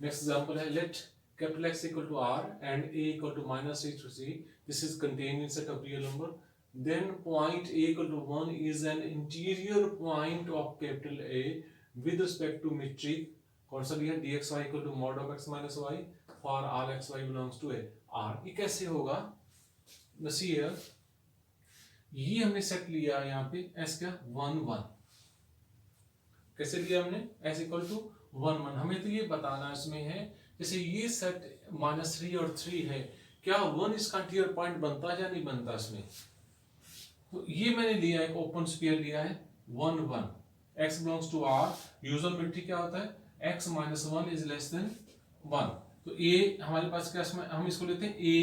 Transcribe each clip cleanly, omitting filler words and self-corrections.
Next example है, let capital X equal to R and A equal to minus A to C. This is contained in set of real number. Then point A equal to 1 is an interior point of capital A with respect to metric कौन सा दिया, dxy equal to mod of x minus y for all xy belongs to A. R ये कैसे होगा, सी है, ये हमने set लिया यहाँ पे s क्या 1 1, कैसे लिया हमने s इक्वल टू 1 1. हमें तो ये बताना इसमें है, जैसे ये सेट -3 और 3 है, क्या 1 इसका इंटीरियर पॉइंट बनता है या नहीं बनता इसमें. तो ये मैंने लिया एक ओपन स्फीयर लिया है 1 1, x belongs to r, usual metric क्या होता है x minus 1 is less than 1. तो a हमारे पास क्या, हम इसको लेते हैं a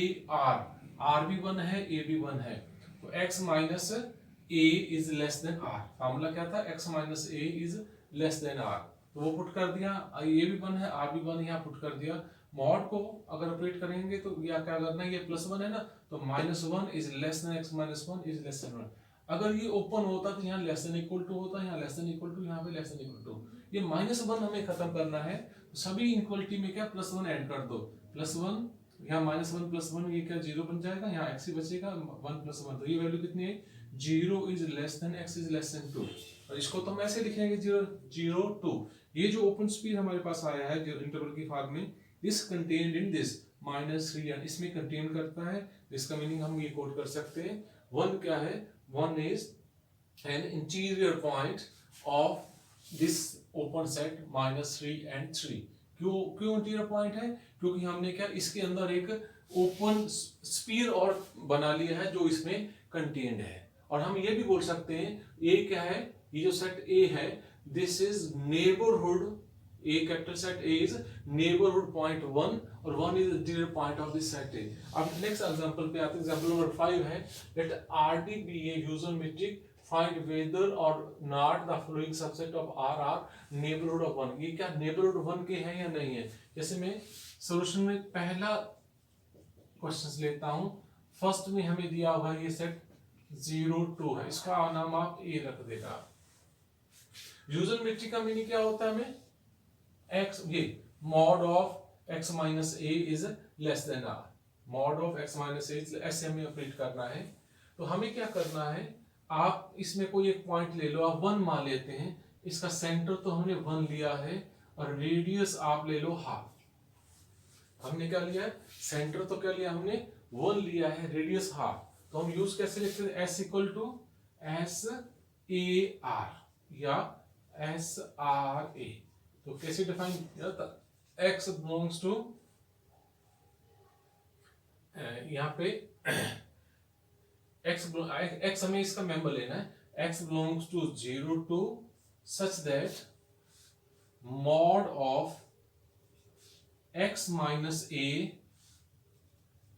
r भी 1 है, a भी 1 है, तो x minus a is less then r. Formula क्या था, x minus a is less then r. तो वो पुट कर दिया, a भी 1 है, r भी 1 यहाँ पुट कर दिया. मॉड को अगर ऑपरेट करेंगे तो या क्या करना है, ये +1 है ना, तो -1 is less than x minus 1 is less than 1. अगर ये ओपन होता तो यहाँ लेस देन इक्वल टू होता, यहाँ लेस देन इक्वल टू, यहाँ पे लेस देन इक्वल टू. ये -1 हमें खत्म करना है, तो सभी इक्वलिटी में क्या +1 ऐड कर दो, +1 यहाँ -1 +1 ये क्या 0 बन जाएगा, यहाँ x ही बचेगा 1 + 1. तो ये वैल्यू कितनी है, 0 is less than x is less then 2. और इसको तो हम ऐसे लिखेंगे 0 0 2. ये जो ओपन स्पीड हमारे पास आया है जो इंटरवल की फॉर्म में, इस कंटेन्ड इन दिस -3 इसमें कंटेन करता है. इसका मीनिंग हम ये कोड कर सकते हैं, 1 क्या है, 1 is an interior point of this open set -3 and 3. क्यों इंटीरियर पॉइंट है, क्योंकि हमने क्या इसके अंदर एक ओपन स्फीयर और बना लिया है जो इसमें कंटेन्ड है. और हम ये भी बोल सकते हैं ए क्या है, ये जो सेट ए है, this is neighbourhood, A capital set A is neighborhood point 1 और 1 is the interior point of this set A. अब नेक्स्ट एग्जांपल पे आते हैं, एग्जांपल नंबर 5 है, let RD be a usual metric, find whether or not the following subset of R are neighborhood of 1. ये क्या neighborhood 1 के हैं या नहीं है. जैसे मैं सॉल्यूशन में पहला क्वेश्चन लेता हूँ, फर्स्ट में हमें दिया हुआ ये सेट 0 2 है, इसका नाम आप A रख देगा. यूजुअल मेट्रिक का मीनिंग क्या होता है, हमें x ये mod of x minus a is less than r, mod of x minus a ऐसे हमें ऑपरेट करना है. तो हमें क्या करना है, आप इसमें कोई एक पॉइंट ले लो, आप 1 मान लेते हैं, इसका सेंटर तो हमने 1 लिया है और रेडियस आप ले लो हाफ. हमने क्या लिया है, सेंटर तो क्या लिया हमने 1 लिया है, रेडियस हाफ. तो हम यूज कैसे लिखते हैं, s equal to s a r या s r a. तो कैसे डिफाइन किया था, x बिलोंग्स टू, यहाँ पे x हमें इसका मेंबर लेना है, x belongs to 0 to such that mod of x minus a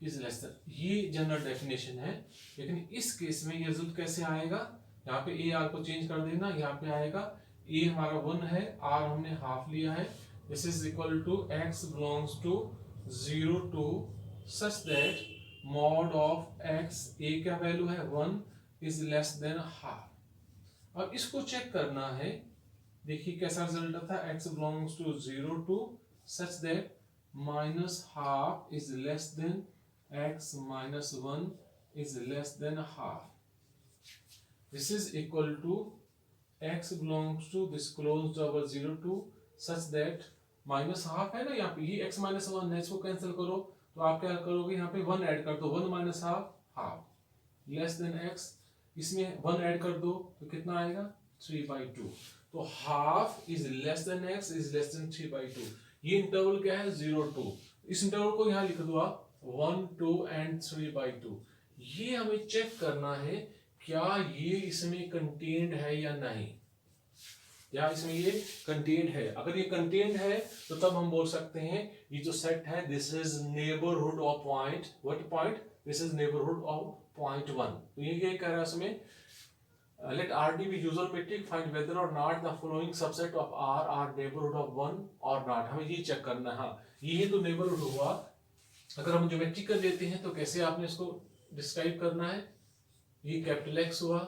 is less than. ये जनरल डेफिनेशन है, लेकिन इस केस में ये रिजल्ट कैसे आएगा, यहाँ पे a r को चेंज कर देना, यहाँ पे आएगा a हमारा 1 है, r हमने हाफ लिया है, this is equal to x belongs to 0 to such that mod of x, a क्या वैल्यू है 1 इज लेस देन हाफ. अब इसको चेक करना है, देखिए कैसा रिजल्ट आता है, x belongs to 0 to such that minus half is less than x minus 1 is less than half. This is equal to x belongs to this closed over 0 to such that minus half है ना, यहाँ पे ये x minus 1 है, इसको cancel करो तो आप क्या करोगे, यहाँ पे 1 ऐड कर दो, 1 minus half half less than x, इसमें 1 ऐड कर दो तो कितना आएगा 3/2. तो half is less than x is less then 3/2. ये इंटरवल क्या है 0 2. इस इंटरवल को यहाँ लिख दो आप 1 2 and 3/2. ये हमें चेक करना है क्या ये इसमें कंटेन्ड है या नहीं, या इसमें ये कंटेन्ड है. अगर ये कंटेन्ड है तो तब हम बोल सकते हैं ये जो सेट है this is neighbourhood of point, what point, this is neighbourhood of point 1. तो ये क्या कह रहा है उसमें, let RD be usual metric, find whether or not the following subset of R are neighborhood of 1 or not. हमें ये check करना है. हाँ ये तो नेबरहुड हुआ. अगर हम ज्योमेट्रिकल लेते हैं तो कैसे आपने इसको डिस्क्राइब करना है, ये कैपिटल X हुआ,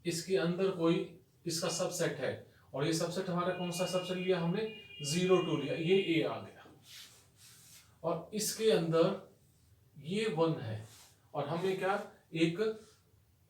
इसके अंदर कोई इसका सबसेट है और ये सबसेट हमारा कौन सा सबसेट लिया हमने, 0 2 लिया, ये ए आ गया। और इसके अंदर ये 1 है और हमने क्या एक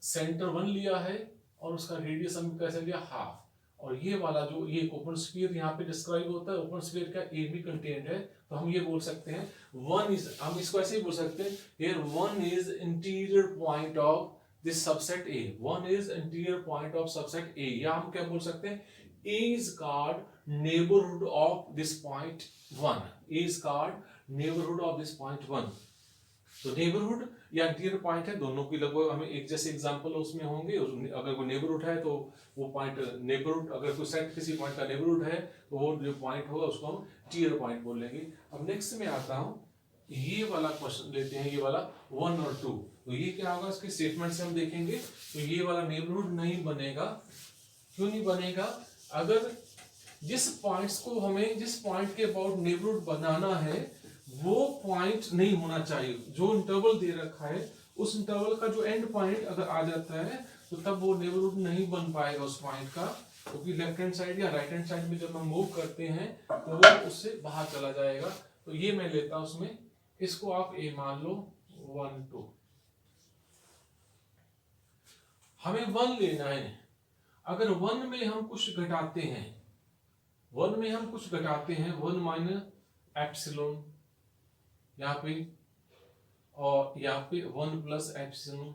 सेंटर 1 लिया है और उसका रेडियस हमने कैसे लिया, हाफ। और ये वाला जो ये ओपन स्फीयर यहाँ पे डिस्क्राइब होता है, ओपन स्फीयर का ए भी कंटेंट है, तो हम ये बोल सकते हैं 1 इज, हम इसको ऐसे ही बोल सकते हैं, here 1 is interior point of this subset A, 1 is interior point of subset A, या हम क्या बोल सकते हैं, A is called neighbourhood of this point 1, A is called neighbourhood of this point 1। तो नेबरहुड या इंटीरियर पॉइंट है, दोनों की लगभग हमें एक जैसे एग्जांपल उसमें होंगे। अगर कोई नेबरहुड है तो वो पॉइंट नेबरहुड, अगर कोई सेट किसी पॉइंट का नेबरहुड है तो वो जो पॉइंट होगा उसको हम टीयर पॉइंट बोल लेंगे। अब नेक्स्ट में आता हूँ, ये वाला क्वेश्चन लेते हैं, ये वाला 1 और 2। तो ये क्या होगा, इसके स्टेटमेंट से हम देखेंगे। तो ये वाला नेबरहुड नहीं बनेगा। क्यों नहीं बनेगा, अगर जिस पॉइंट्स को हमें, जिस पॉइंट के अबाउट नेबरहुड बनाना है वो पॉइंट नहीं होना चाहिए। जो इंटरवल दे रखा है उस इंटरवल का जो एंड पॉइंट अगर आ जाता है तो तब वो नेबरहुड नहीं बन पाएगा उस पॉइंट का, क्योंकि लेफ्ट हैंड साइड या राइट हैंड साइड में जब हम मूव करते हैं तो वो उससे बाहर चला जाएगा। तो ये मैं लेता हूं उसमें, इसको आप ए मान लो, 1 2। हमें 1 लेना है। अगर 1 में हम कुछ घटाते हैं, 1 में हम कुछ घटाते हैं, 1 माइनस एप्सिलॉन यहाँ पे, और यहाँ पे 1 प्लस एप्सिलॉन,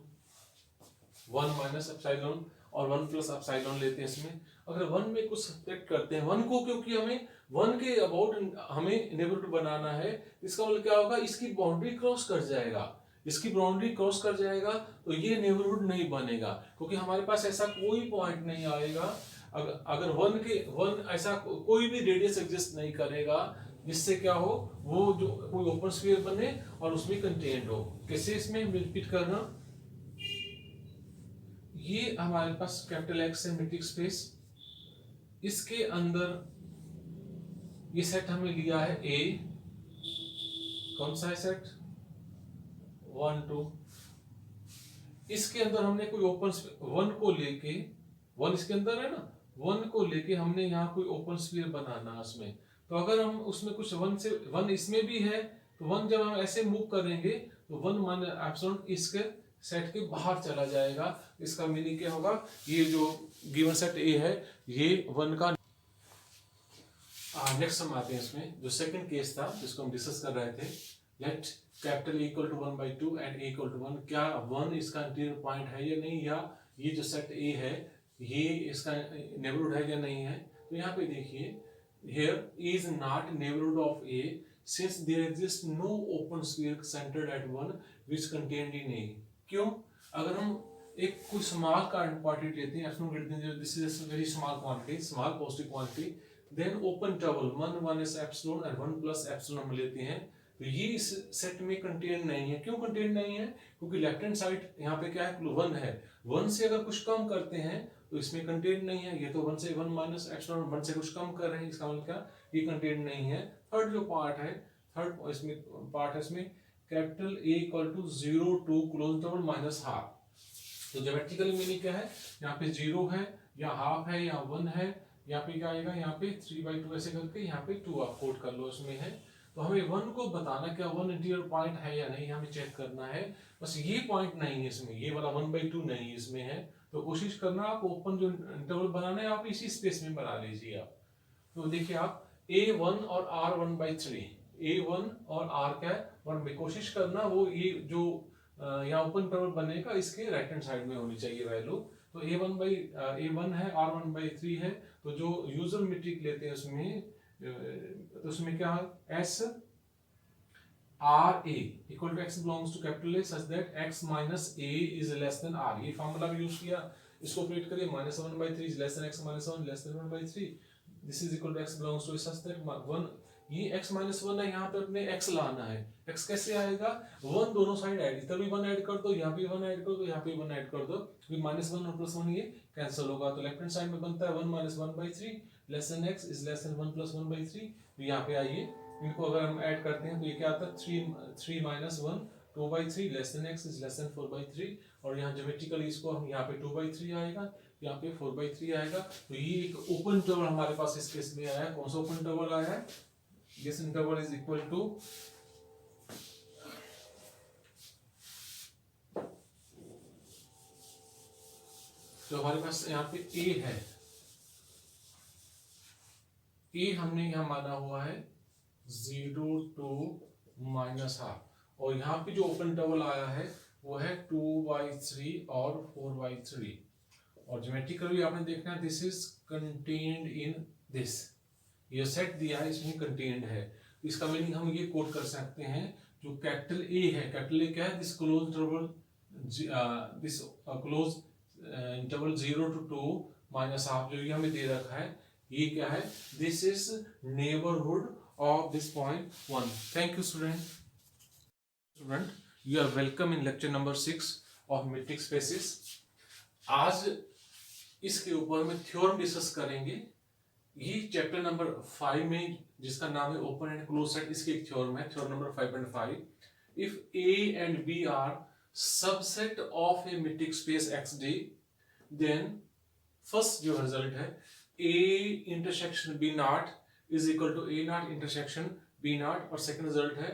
1 माइनस एप्सिलॉन और 1 प्लस एप्सिलॉन लेते हैं इसमें। अगर 1 में कुछ सब्ट्रैक्ट करते हैं 1 को, क्योंकि हमें 1 के अबाउट हमें नेबरहुड बनाना है, इसका मतलब क्या होगा, इसकी बाउंड्री क्रॉस कर जाएगा, इसकी बाउंड्री क्रॉस कर जाएगा तो ये नेबरहुड नहीं बनेगा, क्योंकि हमारे पास ऐसा कोई पॉइंट नहीं आएगा। अगर 1 ऐसा कोई भी रेडियस एग्जिस्ट नहीं करेगा जिससे क्या हो, वो जो कोई ओपन स्फीयर बने और उसमें कंटेंट हो। कैसे इसमें रिपीट करना, ये हमारे पास कैपिटल एक्स है मेट्रिक स्पेस, इसके अंदर ये सेट हमें लिया है ए, कौन सा है सेट, 1 2। इसके अंदर हमने कोई ओपन 1 को लेके, 1 इसके अंदर है ना, 1 को लेके हमने यहाँ कोई ओपन स्फीयर बनाना है उसमें। तो अगर हम उसमें कुछ 1 से 1 इसमें भी है तो 1 जब हम ऐसे मूव करेंगे तो 1 माइनस एप्सिलॉन इसके सेट के बाहर चला जाएगा। इसका मीनिंग क्या होगा, ये जो गिवन सेट ए है ये 1 का। नेक्स्ट हम आते हैं इसमें, जो सेकंड केस था जिसको हम डिस्कस कर रहे थे, let capital equal to 1/2 and A equal to 1। क्या 1 इसका इंटीरियर पॉइंट है या नहीं, या ये जो सेट ए है ये इसका नेबरहुड है या नहीं है। तो यहाँ पे देखिए, here is not neighborhood of A since there exists no open sphere centered at 1 which contained in A। क्यों, अगर हम एक कोई स्मॉल क्वांटिटी लेते हैं, epsilon greater than 0, this is a very small quantity, small positive quantity, then open interval 1 1 epsilon और 1 plus epsilon हम लेते हैं, तो ये इस सेट में कंटेन नहीं है। क्यों कंटेन नहीं है, क्योंकि लेफ्ट हैंड साइड यहाँ पे क्या है, 1 है, 1 से अगर कुछ कम करते हैं तो इसमें कंटेंट नहीं है। ये तो 1 से 1 माइनस एप्सिलॉन 1 से कुछ कम कर रहे हैं, इसका मतलब क्या, ये कंटेंट नहीं है। थर्ड जो पार्ट है, थर्ड इसमें पार्ट है इसमें capital A equal to 0 2 close interval minus half. तो ज्योमेट्रिकल मीनिंग क्या है, यहाँ पे 0 है या हाफ है या 1 है, यहाँ पे क्या आएगा, यहाँ पे 3/2 ऐसे करके यहाँ पे 2 आप कोट कर लो इसमें है। तो हमें 1 को बताना, क्या 1 इंटीरियर पॉइंट है या नहीं, हमें चेक करना है। बस ये पॉइंट नहीं है इसमें, ये वाला 1/2 नहीं इसमें है, तो कोशिश करना आप ओपन जो इंटरवल बनाना है आप इसी स्पेस में बना लीजिए आप। तो देखिए आप A1 और R 1/3, A1 और R क्या है 1, कोशिश करना वो ये जो यहाँ ओपन इंटरवल बनेगा इसके राइट हैंड साइड में होनी चाहिए वैल्यू। तो A1 है, R 1/3 है, तो जो यूजर मीट्रिक लेते हैं उसमें, तो उसमें क्या है, S RA equal to x belongs to capital A such that x minus A is less than R। ये फॉर्मूला भी यूज किया, इसको ऑपरेट करिए, -1/3 is less than x minus 1 less than 1/3, this is equal to x belongs to such that 1, ये x minus 1 है, यहाँ पे अपने x लाना है। x कैसे आएगा, 1 दोनों साइड ऐड, इधर भी 1 ऐड कर दो, यहाँ भी 1 ऐड कर दो, यहाँ पे 1 ऐड कर दो, क्योंकि -1 और +1 ये कैंसिल होगा। तो लेफ्ट हैंड साइड में बनता है 1 minus 1/3 less than x is less than 1 plus 1/3। तो यहाँ पे आइए, इनको अगर हम ऐड करते हैं तो ये क्या आता है, 3 minus 1 2/3 less than x is less than 4/3, और यहाँ ज्योमेट्रिकली इसको हम यहाँ पे 2/3 आएगा, यहाँ पे 4/3 आएगा। तो ये एक ओपन इंटरवल हमारे पास इस केस में आया है। कौन सा ओपन इंटरवल आया है? This interval is equal to जो हमारे पास यहाँ पे ए है, ए हमने यहाँ माना हुआ है 0 to -12, और यहाँ पे जो ओपन इंटरवल आया है वो है 2/3 और 4/3, और ज्योमेट्रिकली आपने देखना है this is contained in this, ये सेट दिया है इसमें कंटेन्ड है। इसका मीनिंग हम ये कोट कर सकते हैं, जो कैपिटल ए है, कैपिटल ए क्या है? This close interval, this close interval 0 to 2 -12 जो ये हमें दे रखा है, ये क्या है? This is neighbourhood of this point 1. Thank you student, you are welcome in lecture number 6 of metric spaces. आज इसके ऊपर में थ्योरम डिस्कस करेंगे। ये चैप्टर नंबर 5 में जिसका नाम है ओपन एंड क्लोज सेट, इसके एक थ्योरम है, theorem number 5.5। If A and B are subset of a metric space XD, then first जो रिजल्ट है A intersection B not is equal to A naught intersection B naught, और second result है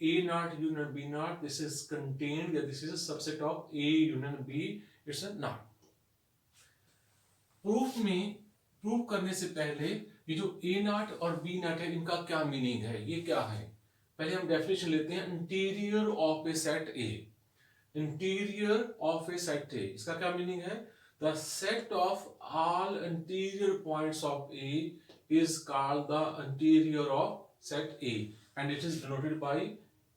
A naught union B naught, this is contained, this is a subset of A union B, it's a naught। Proof में proof करने से पहले ये जो A naught और B naught है इनका क्या मीनिंग है, ये क्या है? पहले हम डेफिनेशन लेते हैं, interior of A set A, interior of A set A, इसका क्या मीनिंग है? The set of all interior points of A is called the interior of set A and it is denoted by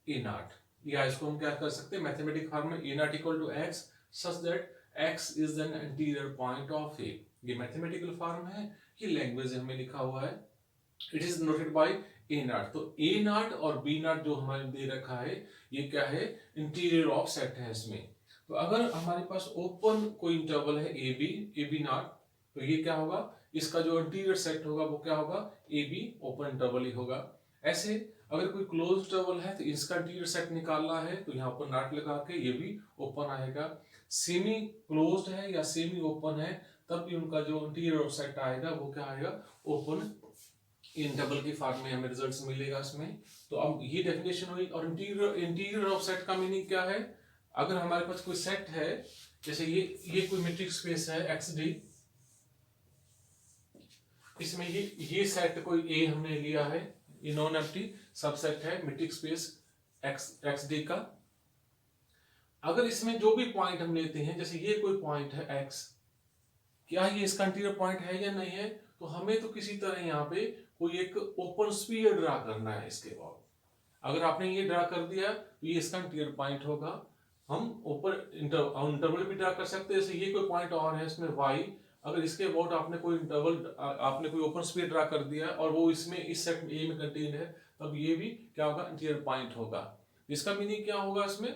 A naught। या इसको हम क्या कर सकते हैं मैथमेटिक फॉर्म में, A naught equal to x such that x is an interior point of A। ये mathematical form है, ये लैंग्वेज हमें लिखा हुआ है, it is denoted by A naught। तो A naught और B naught जो हमारे दे रखा है ये क्या है? इंटीरियर ऑफ सेट है इसमें। तो अगर हमारे पास ओपन कोई इंटरवल है AB naught, तो ये क्या होगा? इसका जो इंटीरियर सेट होगा वो क्या होगा? AB ओपन इंटरवल ही होगा। ऐसे अगर कोई क्लोज इंटरवल है तो इसका इंटीरियर सेट निकालना है तो यहाँ पर नॉट लगा के ये भी ओपन आएगा। सेमी क्लोज्ड है या सेमी ओपन है तब भी उनका जो इंटीरियर सेट आएगा वो क्या आएगा? ओपन इंटरवल के फॉर्म में हमें रिजल्ट्स मिलेगा इसमें। तो अब ये डेफिनेशन हुई। और इंटीरियर ऑफ सेट का मीनिंग क्या है? अगर हमारे पास कोई सेट है, जैसे ये कोई मैट्रिक स्पेस है XD, इसमें ये सेट कोई A हमने लिया है, ये नॉन एम्प्टी सबसेट है मैट्रिक स्पेस XD का। अगर इसमें जो भी पॉइंट हम लेते हैं, जैसे ये कोई पॉइंट है X, क्या ये इसका इंटीरियर पॉइंट है या नहीं है? तो हमें तो किसी तरह यहाँ पे कोई एक ओपन स्फीयर ड्रा करना है इसके बाद। अगर आपने ये ड्रा कर दिया तो ये इसका इंटीरियर पॉइंट होगा। हम ऊपर इंटरवल भी ड्रा कर सकते हैं, जैसे ये कोई पॉइंट और है इसमें Y, अगर इसके अबाउट आपने कोई इंटरवल आपने कोई ओपन स्फीयर ड्रा कर दिया और वो इसमें इस सेट A में कंटेन है, तब ये भी क्या होगा? इंटीरियर पॉइंट होगा। इसका मीनिंग क्या होगा इसमें?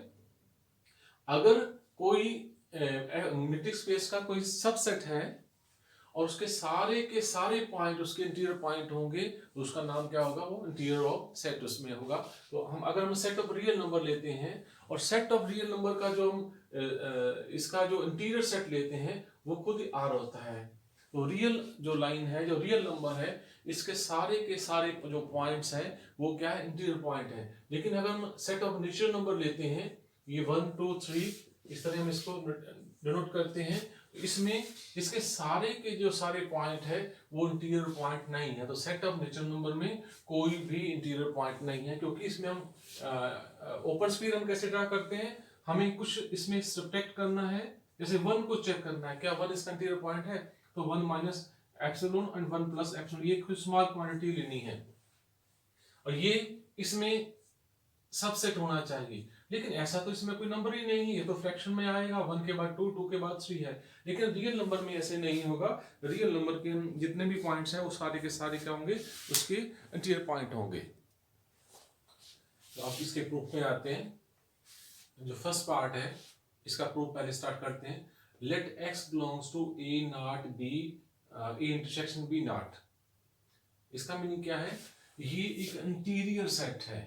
अगर कोई मैट्रिक स्पेस का कोई सबसेट है और उसके सारे के सारे पॉइंट उसके इंटीरियर पॉइंट होंगे तो उसका नाम क्या होगा? वो इंटीरियर ऑफ सेट उसमें होगा। तो अगर हम सेट ऑफ रियल नंबर लेते हैं और सेट ऑफ रियल नंबर का जो हम इसका जो इंटीरियर सेट लेते हैं वो खुद ही R होता है। तो रियल जो लाइन है, जो रियल नंबर है, इसके सारे के सारे जो पॉइंट्स हैं वो क्या है? इंटीरियर पॉइंट है। लेकिन अगर हम सेट ऑफ नेचुरल नंबर लेते हैं, ये 1 2 3 इस तरह हम इसको डिनोट करते हैं, इसमें इसके सारे के जो सारे पॉइंट है वो इंटीरियर पॉइंट नहीं है। तो सेट ऑफ नेचुरल नंबर में कोई भी इंटीरियर पॉइंट नहीं है, क्योंकि इसमें हम ओपन स्फीयर हम कैसे ड्रा करते हैं? हमें कुछ इसमें सब्ट्रैक्ट करना है, जैसे 1 को चेक करना है, क्या 1 इसका इंटीरियर पॉइंट है? तो 1 minus epsilon and 1 plus epsilon, ये कुछ स्मॉल क्वांटिटी लेनी है और ये इसमें सबसेट होना चाहिए। लेकिन ऐसा तो इसमें कोई नंबर ही नहीं है, तो फ्रैक्शन में आएगा 1 के बाद 2, 2 के बाद 3 है। लेकिन रियल नंबर में ऐसे नहीं होगा। रियल नंबर के जितने भी पॉइंट्स हैं वो सारे के सारे क्या होंगे? उसके इंटीरियर पॉइंट होंगे। तो आप इसके प्रूफ में आते हैं। जो फर्स्ट पार्ट है इसका प्रूफ पहले स्टार्ट करते हैं। Let x belongs to A naught B, A intersection B naught. इसका मीनिंग क्या है? ये एक इंटीरियर सेट है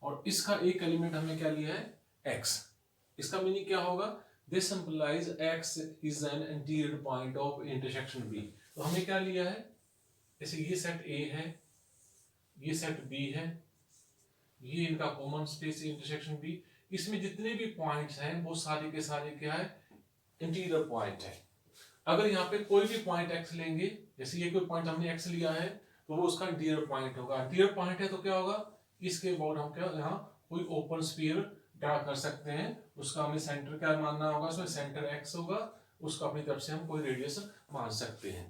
और इसका एक एलिमेंट हमने क्या लिया है? X। इसका मीनिंग क्या होगा? This implies x is an interior point of intersection B। तो हमने क्या लिया है, जैसे ये सेट A है, ये सेट B है, ये इनका कॉमन स्पेस इंटरसेक्शन B। इसमें जितने भी पॉइंट्स हैं वो सारे के सारे क्या है, इंटीरियर पॉइंट है। अगर यहाँ पे कोई भी पॉइंट x लेंगे, जैसे ये कोई पॉइंट हमने x लिया है, तो वो उसका इंटीरियर पॉइंट होगा। इंटीरियर पॉइंट है तो क्या होगा, इसके अबाउट हम क्या यहाँ कोई ओपन स्फीयर ड्रा कर सकते हैं, उसका हमें सेंटर क्या मानना होगा, उसमें सेंटर x होगा, उसका अपनी तरफ से हम कोई रेडियस मान सकते हैं।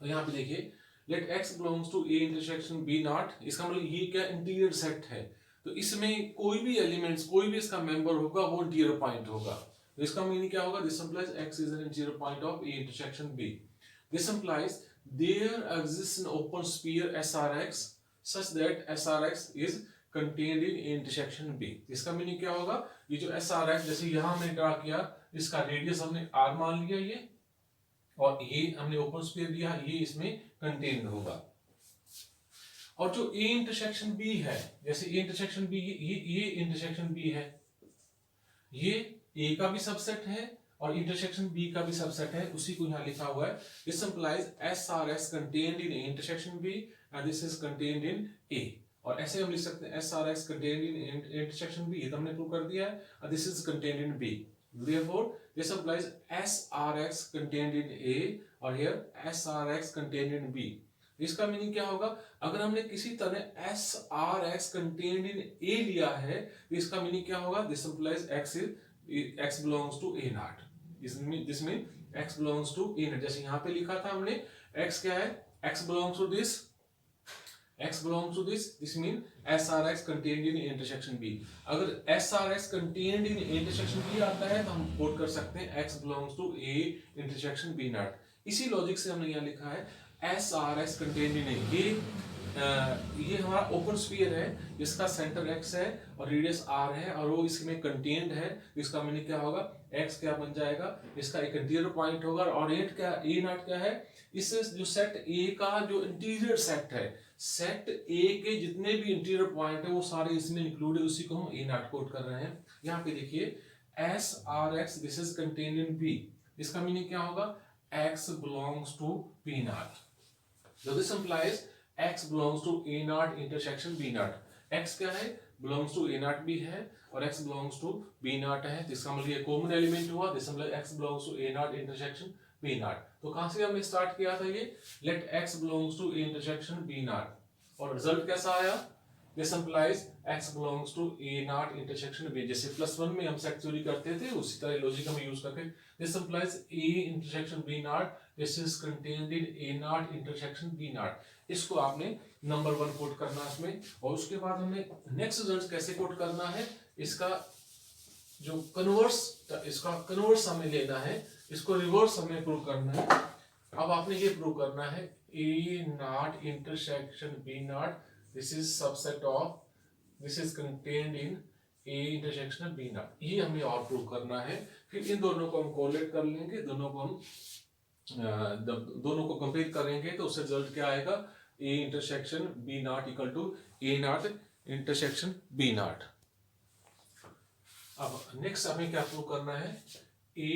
तो यहाँ पे देखिए, let x belongs to A intersection B naught, इसका मतलब ये क्या इंटीरियर सेट है, तो इसमें कोई भी एलिमेंट्स, कोई भी इसका मेंबर होगा वो इंटीरियर पॉइंट होगा। तो इसका मीनिंग क्या होगा, this implies x is an interior point of A intersection B। This implies there exists an open sphere SRX such that SRX is contained in A intersection B। इसका meaning क्या होगा, ये जो SRX जैसे यहाँ हमने ड्रा किया, इसका रेडियस हमने R मान लिया ये, और ये हमने ओपन स्फीयर दिया, ये इसमें कंटेन्ड होगा। और जो A इंटरसेक्शन B है, जैसे A इंटरसेक्शन B, ये इंटरसेक्शन B है, ये A का भी सबसेट है और इंटरसेक्शन B का भी सबसेट है, उसी को यहाँ लिखा हुआ है। This implies SRX contained in A intersection B and this is contained in A। और ऐसे हम लिख सकते हैं SRX contained in intersection B, ये तो हमने प्रूव कर दिया है, and this is contained in B। Therefore, this implies SRX contained in A और here SRX contained in B। इसका मीनिंग क्या होगा, अगर हमने किसी तरह SRX contained in A लिया है, तो इसका मीनिंग क्या होगा, this implies x belongs to A naught। This means x belongs to A naught। जैसे यहाँ पे लिखा था हमने, x क्या है, x belongs to this, x belongs to this, this means SRX contained in intersection B। अगर SRX contained in intersection B आता है तो हम कोट कर सकते हैं x belongs to A intersection B naught। इसी लॉजिक से हमने यहाँ लिखा है SRX contained in A। ये हमारा ओपन स्फीयर है, इसका सेंटर x है और रेडियस r है, और वो इसमें कंटेन्ड है। इसका मीनिंग क्या होगा, x क्या बन जाएगा, इसका एक इंटीरियर पॉइंट होगा। और A नॉट क्या है, इससे जो सेट A का जो इंटीरियर सेट है, सेट A के जितने भी इंटीरियर पॉइंट है वो सारे इसमें इंक्लूड है, उसी को हम A नॉट कोट कर रहे हैं। यहाँ पे देखिए SRX this is contained in B। इसका मीनिंग क्या होगा, x belongs to B naught। So this implies x belongs to A naught intersection B naught। x क्या है, belongs to A naught भी है और x belongs to B naught है, तो इसका मतलब ये कॉमन एलिमेंट हुआ। this implies x belongs to A naught intersection B naught। तो कहां से हमने स्टार्ट किया था ये, let x belongs to A intersection B naught, और रिजल्ट कैसा आया, this implies x belongs to A naught intersection B। जैसे +1 में हम सेट थ्योरी करते थे, उसी तरह लॉजिक हम यूज करके, this implies A intersection B naught, this is contained in A naught intersection B naught। इसको आपने नंबर 1 कोट करना है इसमें, और उसके बाद हमें नेक्स्ट रिजल्ट कैसे कोट करना है, इसका जो इसका कन्वर्स हमें लेना है, इसको रिवर्स हमें प्रूव करना है। अब आपने ये प्रूव करना है A naught intersection B naught, this is subset of, this is contained in A intersection B naught। ये हमें और प्रूव करना है। फिर इन दोनों को हम कोलेट कर लेंगे, दोनों को कंपेयर करेंगे, तो उससे रिजल्ट क्या आएगा, A intersection B naught equal to A naught intersection B naught। अब नेक्स्ट हमें क्या प्रूव करना है, A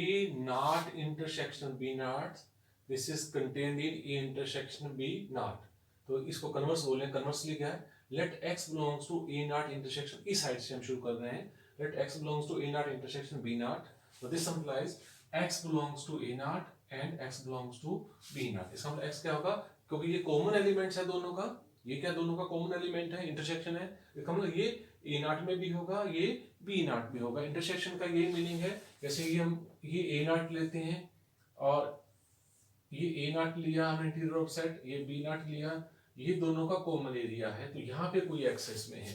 naught intersection B naught, this is contained in A intersection B naught। तो इसको कन्वर्स बोलें, कन्वर्सली क्या है, let x belongs to A naught intersection, इस साइड से हम शुरू कर रहे हैं, let x belongs to A naught intersection B naught। तो this implies x belongs to A naught and x belongs to B naught। इसका मतलब x क्या होगा, क्योंकि ये कॉमन एलिमेंट्स है दोनों का, ये क्या दोनों का कॉमन एलिमेंट है, इंटरसेक्शन है, इसका मतलब ये A naught में भी होगा, ये B naught भी होगा। इंटरसेक्शन का ये मीनिंग है, जैसे ये हम ये A naught लेते हैं और ये A naught लिया हमने इंटीरियर ऑफ सेट, ये B naught लिया, ये दोनों का कॉमन एरिया है, तो यहाँ पे कोई x इसमें है,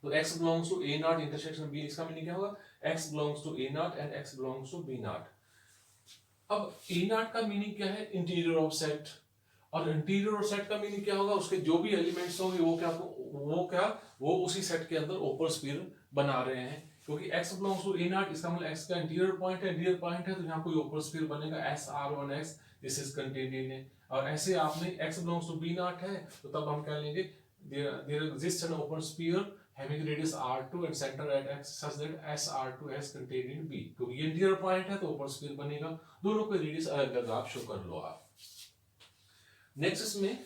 तो x belongs to A naught intersection B। इसका मीनिंग क्या होगा, x belongs to A naught and x belongs to B naught। अब A naught का मीनिंग क्या है, इंटीरियर ऑफ सेट, और इंटीरियर ऑफ सेट का मीनिंग क्या होगा, उसके जो भी एलिमेंट्स होंगे वो उसी सेट के अंदर ओपन स्फीयर बना रहे हैं। क्योंकि x belongs to A naught, इसका मतलब x का इंटीरियर पॉइंट है, इंटीरियर पॉइंट है, तो यहाँ कोई ओपन स्फीयर बनेगा SR1x, this is contained in A. और ऐसे आपने x belongs to B naught है, तो तब हम क्या लेंगे, there exists an open sphere having radius r2 and center at x such that sr2 is contained in b, क्योंकि ये इंटीरियर पॉइंट है तो ओपन स्फीयर बनेगा। दोनों को रेडियस अलग अलग आप शो कर लो आप। नेक्स्ट इसमें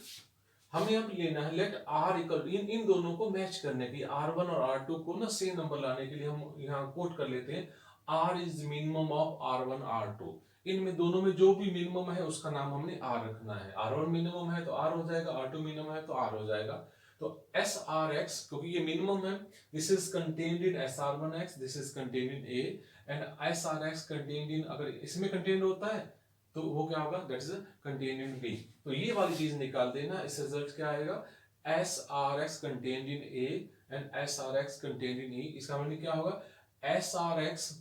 हमें अब लेना है लेट r इक्वल इन दोनों को मैच करने के लिए r1 और r2 को ना सेम नंबर लाने के लिए हम यहाँ कोट कर लेते हैं r is minimum of r1 r2। इनमें दोनों में जो भी मिनिमम है उसका नाम हमने r रखना है। r1 मिनिमम है तो r हो जाएगा, r2 मिनिमम है तो r हो जाएगा। तो SRX क्योंकि ये मिनिमम है, this is contained in SR1X, this is contained in A and SRX contained in, अगर इसमें कंटेन्ड होता है तो वो क्या होगा, that is contained in B। तो ये वाली चीज निकाल देना, इस रिजल्ट क्या आएगा, SRX contained in A and SRX contained in E। इसका मतलब क्या होगा, SRX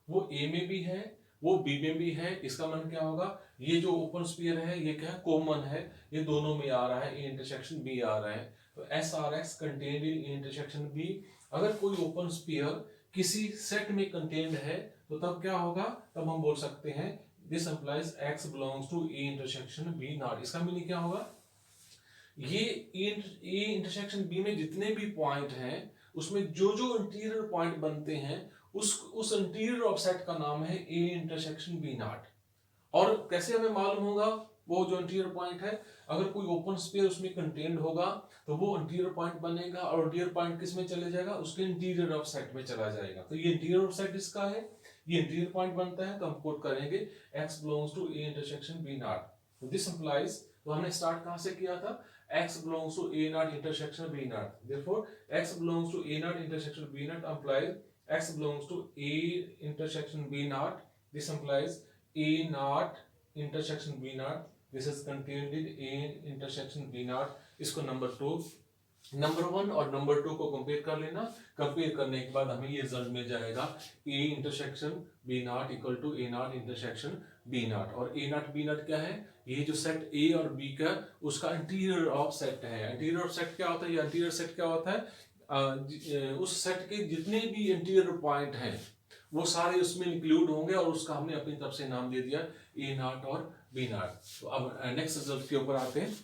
वो A में भी है वो B में भी है, इसका मतलब क्या होगा, ये जो ओपन स्फीयर है ये क्या है, कॉमन है, ये दोनों में आ रहा है, A इंटरसेक्शन B आ रहा है। तो SRX contained in A intersection B। अगर कोई ओपन स्फीयर किसी सेट में कंटेन्ड है तो तब क्या होगा, तब हम बोल सकते हैं this implies X belongs to A intersection B naught. इसका मीनिंग क्या होगा, ये A इंटरसेक्शन B में जितने भी पॉइंट हैं उसमें जो जो इंटीरियर पॉइंट बनते हैं उस इंटीरियर ऑफ सेट का नाम है A इंटरसेक्शन B नॉट। और कैसे हमें मालूम होगा वो जो इंटीरियर पॉइंट है, अगर कोई ओपन स्फीयर उसमें कंटेन्ड होगा तो वो इंटीरियर पॉइंट बनेगा और इंटीरियर पॉइंट किस में चले जाएगा, उसके इंटीरियर ऑफ सेट में चला जाएगा। तो ये इंटीरियर ऑफ सेट इसका है, ये इंटीरियर पॉइंट बनता है तो हम कोट करेंगे x belongs to A intersection B naught. तो दिस इंप्लाइज, तो हमने स्टार्ट कहां से किया था, x belongs to A naught intersection B naught. Therefore, x belongs to A naught intersection B naught implies x belongs to A intersection B naught. This implies A naught intersection B naught. This is contained in A intersection B naught. इसको number 2, number 1 और number 2 को compare कर लेना। Compare करने के बाद हमें ये रिजल्ट मिल जाएगा A intersection B naught equal to A naught intersection B naught। और A naught B naught क्या है, ये जो सेट A और B का उसका इंटीरियर ऑफ सेट है। इंटीरियर ऑफ सेट क्या होता है, ये इंटीरियर सेट क्या होता है, उस सेट के जितने भी इंटीरियर पॉइंट हैं वो सारे उसमें इंक्लूड होंगे और उसका हमने अपनी तरफ से नाम दे दिया A नॉट और B नॉट। तो अब नेक्स्ट रिजल्ट के ऊपर आते हैं,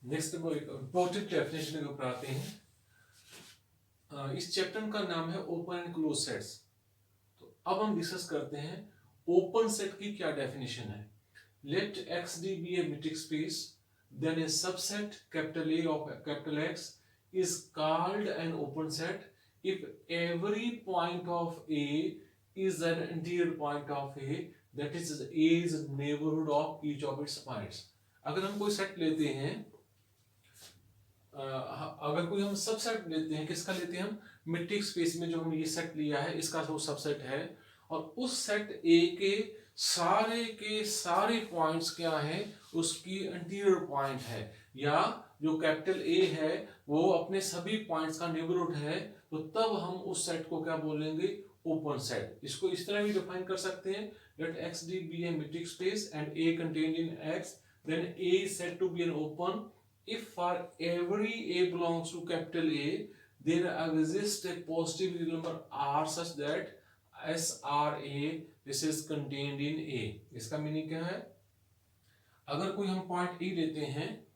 नेक्स्ट इंपॉर्टेंट डेफिनेशन के ऊपर आते हैं। इस चैप्टर का नाम है ओपन एंड क्लोज सेट्स। तो अब हम डिस्कस करते हैं ओपन सेट की क्या डेफिनेशन है। Let XD be a metric space, then a subset capital A of capital X is called an open set if every point of A is an interior point of A, that is A is neighborhood of each of its points। अगर हम कोई set लेते हैं, अगर कोई हम subset लेते हैं, किसका लेते हैं हम, मेट्रिक स्पेस में जो हम ये सेट लिया है इसका वो सबसेट है और उस सेट A के सारे पॉइंट्स क्या हैं, उसकी इंटीरियर पॉइंट है, या जो कैपिटल A है वो अपने सभी पॉइंट्स का नेबरहुड है, तो तब हम उस सेट को क्या बोलेंगे, ओपन सेट। इसको इस तरह भी डिफाइन कर सकते हैं, late XD be a metric space and A contained in X, then A is said to be an open if for every A belongs to capital A there exists a positive real number R such that SRA this is contained in A। इसका meaning क्या है, अगर कोई हम point E लेते हैं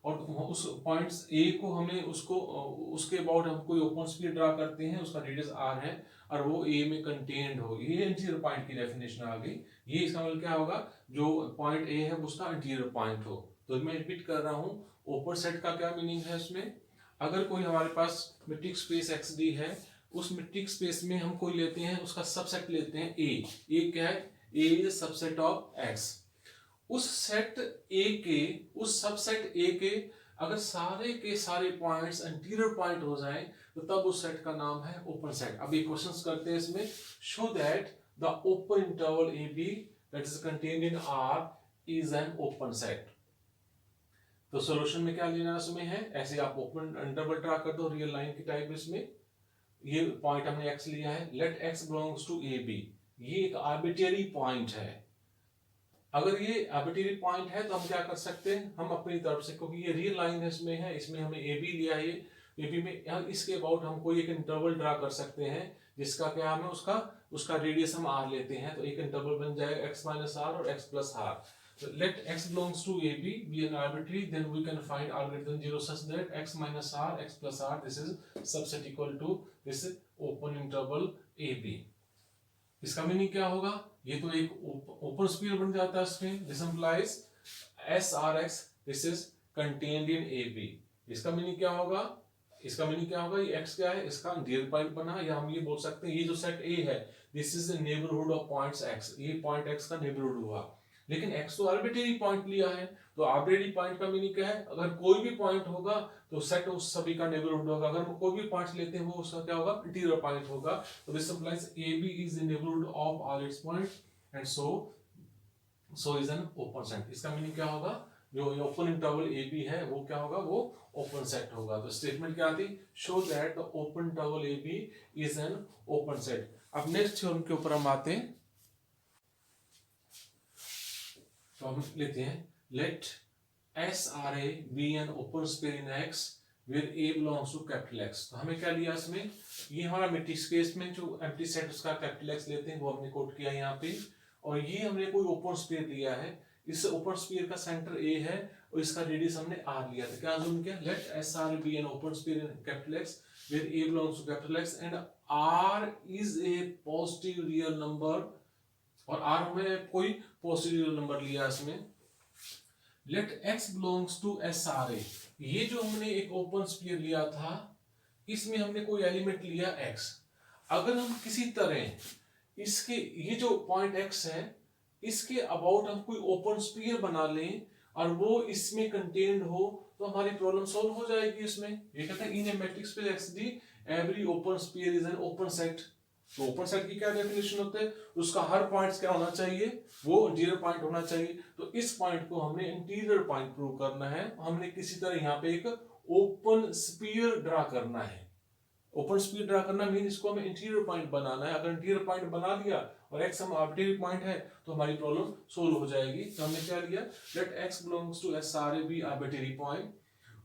और उस पॉइंट A को हमें उसके अबाउट हम कोई ओपन स्फीयर ड्रा करते हैं, उसका रेडियस R है और वो A में कंटेन्ड हो, ये इंटीरियर पॉइंट की डेफिनेशन आ गई। ये इसका मतलब क्या होगा, जो पॉइंट A है उसका इंटीरियर पॉइंट हो। तो मैं रिपीट कर रहा हूँ, ओपन सेट का क्या मीनिंग है इसमें, अगर कोई हमारे पास मेट्रिक स्पेस XD है, उस मेट्रिक स्पेस में हम कोई लेते हैं, उसका सबसेट लेते हैं A क्या है, A is subset of X। उस सेट A के, उस सबसेट A के अगर सारे के सारे पॉइंट्स इंटीरियर पॉइंट हो जाएं तो तब उस सेट का नाम है ओपन सेट। अब ये क्वेश्चंस करते हैं इसमें, show that the open interval AB that is contained in R is an open set. तो सॉल्यूशन में क्या लेना इसमें है, ऐसे आप ओपन इंटरवल ड्रा कर दो रियल लाइन की टाइप। इसमें ये पॉइंट हमने x लिया है, let x belongs to AB, ये एक आर्बिट्रेरी पॉइंट है। अगर ये आर्बिट्रेरी पॉइंट है तो हम क्या कर सकते हैं, हम अपनी तरफ से, क्योंकि ये रियल लाइन इसमें है, इसमें हमने AB लिया है, AB में इसके अबाउट हम कोई एक इंटरवल ड्रा कर सकते हैं जिसका क्या हमें उसका रेडियस हम R लेते हैं, तो एक इंटरवल बन जाएगा x - R और x + R। So let x belongs to AB be an arbitrary, then we can find r greater than 0 such that x minus r, x plus r, this is subset equal to this open interval AB. इसका meaning क्या होगा? ये तो एक open sphere बन जाता है इसमें. This implies S are x this is contained in AB. इसका मीनिंग क्या होगा? इसका मीनिंग क्या होगा? ये x क्या है? इसका इंटीरियर पॉइंट बना, या हम ये बोल सकते हैं ये जो सेट A है this is the neighbourhood of points x. ये पॉइंट x का नेबरहुड हुआ, लेकिन x तो आर्बिट्रेरी पॉइंट लिया है. तो आर्बिट्रेरी पॉइंट का मीनिंग क्या है? अगर कोई भी पॉइंट होगा तो सेट उस सभी का नेबरहुड होगा. अगर हम कोई भी पॉइंट लेते हैं वो उसका क्या होगा? इंटीरियर पॉइंट होगा. तो this implies AB is the neighbourhood of all it's points and so is an open set. इसका मीनिंग क्या होगा? जो ओपन इंटरवल AB है वो क्या होगा? वो ओपन सेट होगा. तो स्टेटमेंट क्या थी? Show that the open interval AB is an open set. अब नेक्स्ट थ्योरम के ऊपर हम आते हैं. तो हम लेते हैं late SRA be an open sphere in X where A belongs to capital X. तो हमें क्या लिया इसमें? ये हमारा मैट्रिक्स केस में जो एम्प्टी सेट उसका कैपिटल X लेते हैं वो हमने कोट किया यहाँ पे. और ये हमने कोई ओपन स्फीयर लिया है. इस ओपन स्फीयर का सेंटर A है और इसका रेडियस हमने R लिया था. क्या जूम किया? Let SRA be an open sphere in capital X where A belongs to capital X and R is a positive real number. और R हमें कोई पॉजिटिव रियल नंबर लिया इसमें. Let x belongs to SRA. ये जो हमने एक open sphere लिया था इसमें हमने कोई एलिमेंट लिया x. अगर हम किसी तरह इसके ये जो पॉइंट x है इसके अबाउट हम कोई ओपन स्फीयर बना लें और वो इसमें कंटेन्ड हो तो हमारी प्रॉब्लम सॉल्व हो जाएगी. इसमें ये कहते हैं in a metric space XD every open sphere is an open set. तो ओपन सेट की क्या डेफिनेशन होता है? उसका हर पॉइंट्स क्या होना चाहिए? वो इंटीरियर पॉइंट होना चाहिए. तो इस पॉइंट को हमने इंटीरियर पॉइंट प्रूव करना है. हमने किसी तरह यहाँ पे एक ओपन स्फीयर ड्रा करना है. ओपन स्फीयर ड्रा करना मीन इसको हमें इंटीरियर पॉइंट बनाना है. अगर इंटीरियर पॉइंट बना लिया और x हम आर्बिट्रेरी पॉइंट है तो हमारी प्रॉब्लम सोल्व हो जाएगी. तो हमने क्या लिया? Let x belongs to SRA be arbitrary point.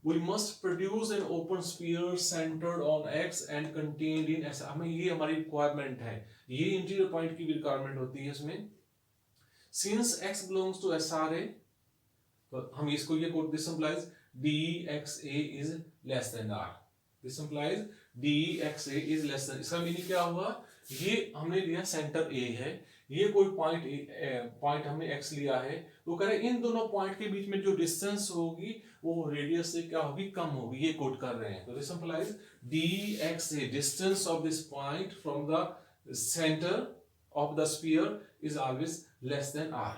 We must produce an open sphere centered on X and contained in S. हमें ये हमारी रिक्वायरमेंट है. ये इंटीरियर पॉइंट की भी रिक्वायरमेंट होती है इसमें. Since X belongs to SRA, तो हम इसको ये code this implies DXA is less than R. This implies DXA is less than. इसका मीनिंग क्या हुआ? ये हमने लिया सेंटर A है, ये कोई पॉइंट हमने x लिया है. तो कह रहे इन दोनों पॉइंट के बीच में जो डिस्टेंस होगी वो रेडियस से क्या होगी? कम होगी. ये कोड कर रहे हैं. तो this implies DXA distance of this point from the centre of the sphere is always less than R.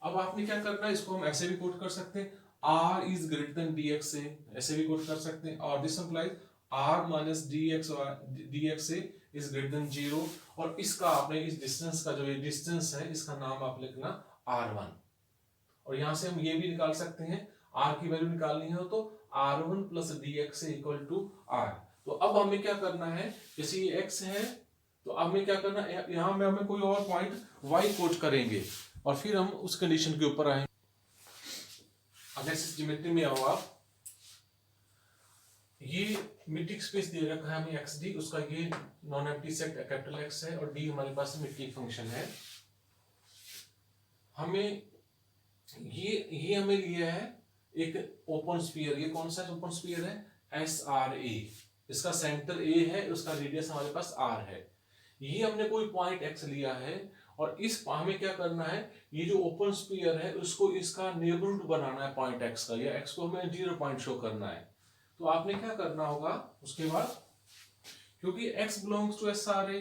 अब आपने क्या करना है? इसको हम ऐसे भी कोड कर सकते हैं R is greater than DXA. ऐसे भी कोड कर सकते हैं. और this implies R minus DXA is greater than 0. और इसका आपने इस डिस्टेंस का जो ये डिस्टेंस है इसका नाम आप लिखना R1. और यहां से हम ये भी निकाल सकते हैं R की वैल्यू निकालनी है तो R1 plus DXA equal to R. तो अब हमें क्या करना है? जैसे ये x है तो अब हमें क्या करना है? यहाँ में हमें कोई और पॉइंट y कोड करेंगे और फिर हम उस कंडीशन के ऊपर आएंगे. अब नेक्स्ट ज्योमेट्री में आओ आप. ये मैट्रिक स्पेस दे रखा है हमें XD. उसका ये non empty set capital X है और D हमारे पास मैट्रिक फंक्शन है. हमें ये हमें लिया है एक ओपन स्फीयर. ये कौन सा ओपन स्फीयर है? SRA. इसका सेंटर A है, उसका रेडियस हमारे पास R है. ये हमने कोई पॉइंट X लिया है और इस हमें क्या करना है? ये जो ओपन स्फीयर है उसको इसका नेबरहुड बनाना है पॉइंट X का, या X को हमें इंटीरियर पॉइंट शो करना है. तो आपने क्या करना होगा उसके बाद? क्योंकि x बिलोंग्स टू SRA,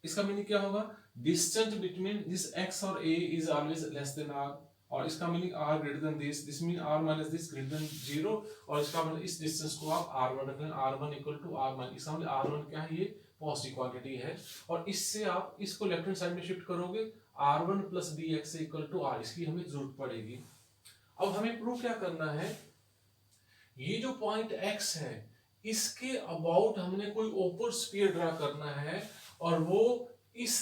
इसका मीनिंग क्या होगा? डिस्टेंस बिटवीन दिस x और a is always less than r. और इसका meaning r greater than this mean r minus this greater than 0. और इसका मतलब इस डिस्टेंस को आप r1 रख लें. r1 equal to r minus, इसका मतलब r1 क्या है? ये पॉजिटिव क्वांटिटी है. और इससे आप इसको लेफ्ट हैंड साइड में शिफ्ट करोगे r1 plus dx equal to r. इसकी हमें जरूरत पड़ेगी. अब हमें प्रूव क्या करना है? ये जो पॉइंट x है इसके अबाउट हमने कोई ओपन स्फीयर ड्रा करना है और वो इस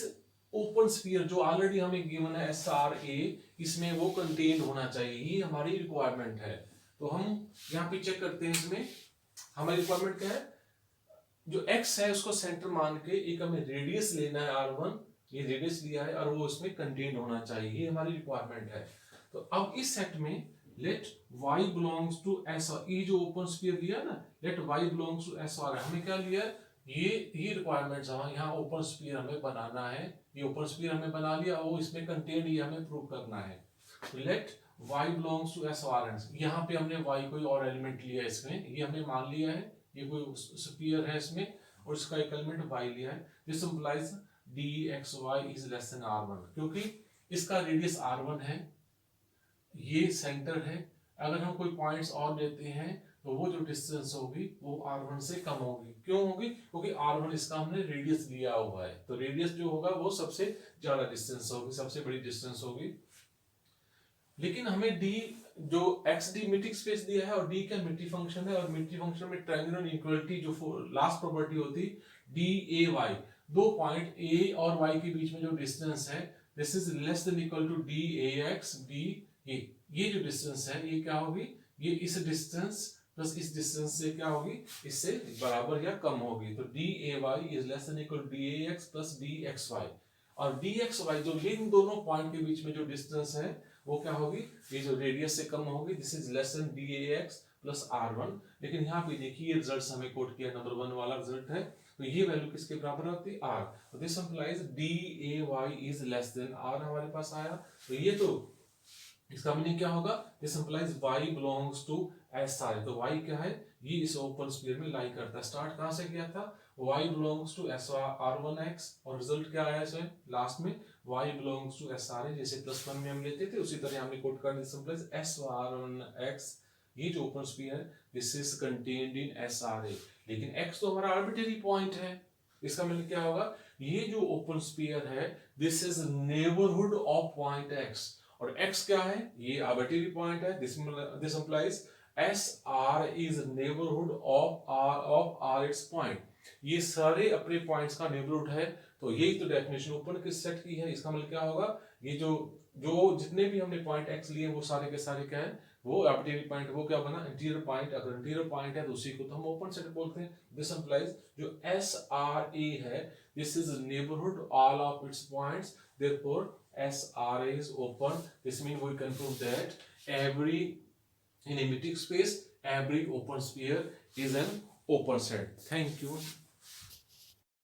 ओपन स्फीयर जो ऑलरेडी हमें गिवन है SRA इसमें वो कंटेन होना चाहिए. ये हमारी रिक्वायरमेंट है. तो हम यहाँ पे चेक करते हैं. इसमें हमारी रिक्वायरमेंट क्या है? जो x है उसको सेंटर मान के एक हमें रेडियस लेना है R1 ये रेडियस लिया है और वो इसमें कंटेन्ड होना चाहिए, ये हमारी रिक्वायरमेंट है। तो अब इस सेट में let y belongs to S R, ये जो ओपन स्फीयर लिया ना, let y belongs to S R, हमें क्या लिया है, ये रिक्वायरमेंट्स हमें यहाँ ओपन स्फीयर हमें बनाना है, ये ओपन स्फीयर हमने बना लिया, वो इसमें कंटेन्ड ये हमें प्रूव करना है। Let y belongs to S R and, यहाँ पे हमने y कोई और एलिमेंट लिया है इसमें, ये हमने मान लिया है ये कोई स्फीयर है इसमें और इसका एक एलिमेंट y लिया है। This implies dxy is less then r1, क्योंकि इसका रेडियस r1 है, ये सेंटर है, अगर हम कोई पॉइंट्स और लेते हैं तो वो जो डिस्टेंस होगी वो r1 से कम होगी। क्यों होगी? क्योंकि r1 इसका हमने रेडियस लिया हुआ है, तो रेडियस जो होगा वो सबसे ज्यादा डिस्टेंस होगी, सबसे बड़ी डिस्टेंस होगी। लेकिन हमें d जो xd मीट्रिक स्पेस दिया है और d का मीट्रिक फंक्शन है, और मीट्रिक फंक्शन में ट्रायंगुलर इक्वलिटी जो लास्ट प्रॉपर्टी होती dAy, दो पॉइंट a और y के बीच में जो डिस्टेंस है this is less than equal to dax d, ये जो डिस्टेंस है ये क्या होगी, ये इस डिस्टेंस प्लस इस डिस्टेंस से क्या होगी, इससे बराबर या कम होगी। तो day is less than equal to dax plus dxy, और dxy जो इन दोनों पॉइंट के बीच में जो डिस्टेंस है वो क्या होगी, ये जो रेडियस से कम होगी, this is less then dax plus r1। लेकिन यहाँ पे देखिए ये रिजल्ट हमें कोट किया, नंबर 1 वाला रिजल्ट है, तो ये वैल्यू किसके बराबर होती है, r, तो this implies day is less then r हमारे पास आया। तो ये तो इसका मीनिंग क्या होगा, this implies y belongs to S R, तो y क्या है, ये इस ओपन स्फीयर में लाई करता है। स्टार्ट कहां से किया था, y belongs to S r1x, और रिजल्ट क्या आया इसमें लास्ट में y belongs to S R, जैसे +1 में हम लेते थे उसी तरह हमने कोट कर दिया, दिस इंप्लाइज एस r1x, ये जो ओपन स्फीयर है this is contained in S R A. लेकिन x तो हमारा आर्बिट्रेरी पॉइंट है, इसका मतलब क्या होगा, ये जो ओपन स्फीयर है this is neighbourhood of point x, और x क्या है, ये आर्बिट्रेरी पॉइंट है, this implies S R is neighbourhood of R its point, ये सारे अपने पॉइंट्स का नेबरहुड है। तो यही तो डेफिनेशन ओपन किस सेट की है, इसका मतलब क्या होगा, ये जो जितने भी हमने पॉइंट x लिए वो सारे के सारे क्या है, वो आर्बिट्रेरी पॉइंट, वो क्या बना, इंटीरियर पॉइंट, अगर इंटीरियर पॉइंट है तो उसी को तो हम ओपन सेट बोलते हैं। दिस इंप्लाइज जो एस आर ए है this is neighbourhood all of its points, therefore SR is open. This means we can prove that in a metric space every open sphere is an open set. Thank you.